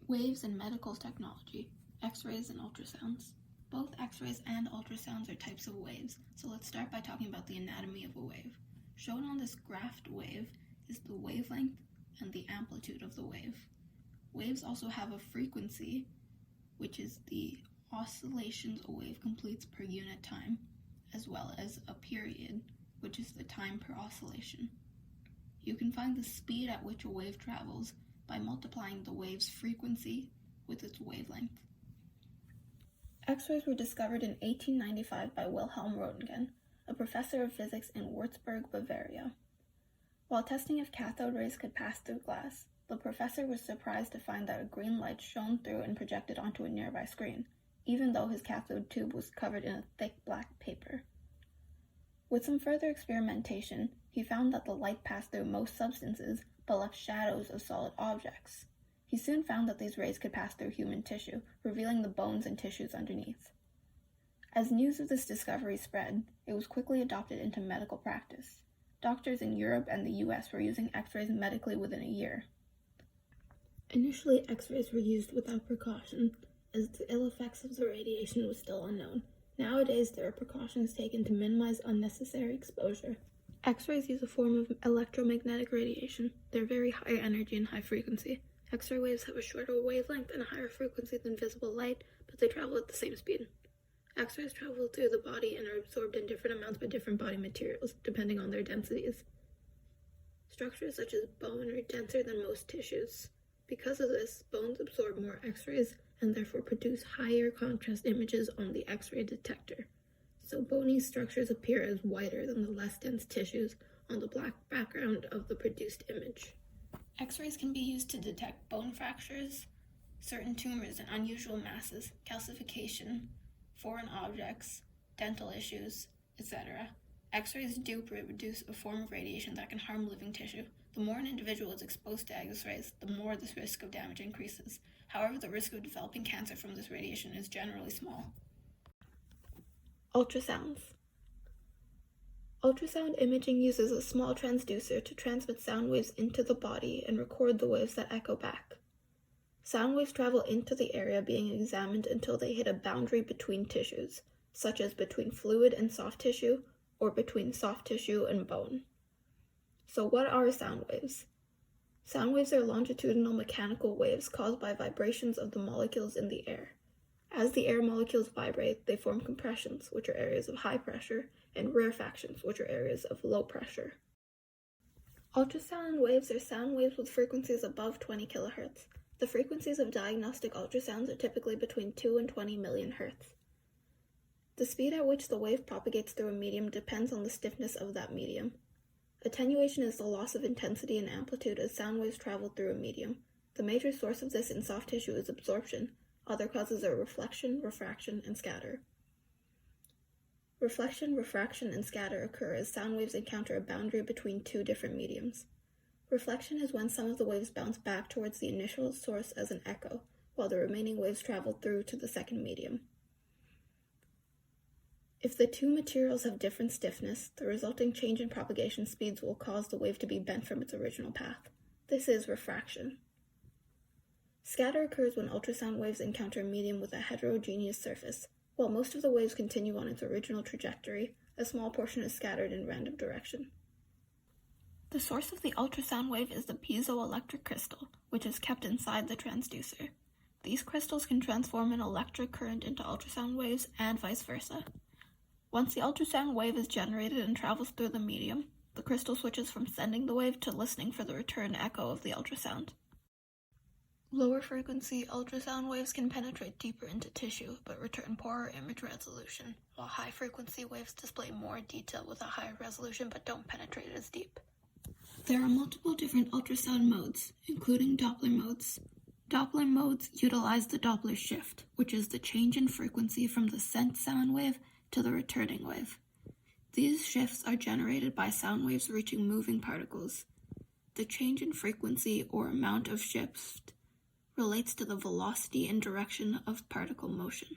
Waves in medical technology, X-rays and ultrasounds. Both X-rays and ultrasounds are types of waves, so let's start by talking about the anatomy of a wave. Shown on this graphed wave is the wavelength and the amplitude of the wave. Waves also have a frequency, which is the oscillations a wave completes per unit time, as well as a period, which is the time per oscillation. You can find the speed at which a wave travels by multiplying the wave's frequency with its wavelength. X-rays were discovered in 1895 by Wilhelm Röntgen, a professor of physics in Würzburg, Bavaria. While testing if cathode rays could pass through glass, the professor was surprised to find that a green light shone through and projected onto a nearby screen, even though his cathode tube was covered in a thick black paper. With some further experimentation, he found that the light passed through most substances but left shadows of solid objects. He soon found that these rays could pass through human tissue, revealing the bones and tissues underneath. As news of this discovery spread, it was quickly adopted into medical practice. Doctors in Europe and the US were using X-rays medically within a year. Initially, X-rays were used without precaution, as the ill effects of the radiation was still unknown. Nowadays, there are precautions taken to minimize unnecessary exposure. X-rays use a form of electromagnetic radiation. They're very high energy and high frequency. X-ray waves have a shorter wavelength and a higher frequency than visible light, but they travel at the same speed. X-rays travel through the body and are absorbed in different amounts by different body materials, depending on their densities. Structures such as bone are denser than most tissues. Because of this, bones absorb more X-rays and therefore produce higher contrast images on the X-ray detector. So bony structures appear as whiter than the less dense tissues on the black background of the produced image. X-rays can be used to detect bone fractures, certain tumors and unusual masses, calcification, foreign objects, dental issues, etc. X-rays do produce a form of radiation that can harm living tissue. The more an individual is exposed to X-rays, the more this risk of damage increases. However, the risk of developing cancer from this radiation is generally small. Ultrasounds. Ultrasound imaging uses a small transducer to transmit sound waves into the body and record the waves that echo back. Sound waves travel into the area being examined until they hit a boundary between tissues, such as between fluid and soft tissue, or between soft tissue and bone. So what are sound waves? Sound waves are longitudinal mechanical waves caused by vibrations of the molecules in the air. As the air molecules vibrate, they form compressions, which are areas of high pressure, and rarefactions, which are areas of low pressure. Ultrasound waves are sound waves with frequencies above 20 kHz. The frequencies of diagnostic ultrasounds are typically between 2 and 20 million Hz. The speed at which the wave propagates through a medium depends on the stiffness of that medium. Attenuation is the loss of intensity and amplitude as sound waves travel through a medium. The major source of this in soft tissue is absorption. Other causes are reflection, refraction, and scatter. Reflection, refraction, and scatter occur as sound waves encounter a boundary between two different mediums. Reflection is when some of the waves bounce back towards the initial source as an echo, while the remaining waves travel through to the second medium. If the two materials have different stiffness, the resulting change in propagation speeds will cause the wave to be bent from its original path. This is refraction. Scatter occurs when ultrasound waves encounter a medium with a heterogeneous surface. While most of the waves continue on its original trajectory, a small portion is scattered in random direction. The source of the ultrasound wave is the piezoelectric crystal, which is kept inside the transducer. These crystals can transform an electric current into ultrasound waves and vice versa. Once the ultrasound wave is generated and travels through the medium, the crystal switches from sending the wave to listening for the return echo of the ultrasound. Lower frequency ultrasound waves can penetrate deeper into tissue, but return poorer image resolution, while high frequency waves display more detail with a higher resolution but don't penetrate as deep. There are multiple different ultrasound modes, including Doppler modes. Doppler modes utilize the Doppler shift, which is the change in frequency from the sent sound wave to the returning wave. These shifts are generated by sound waves reaching moving particles. The change in frequency or amount of shift relates to the velocity and direction of particle motion.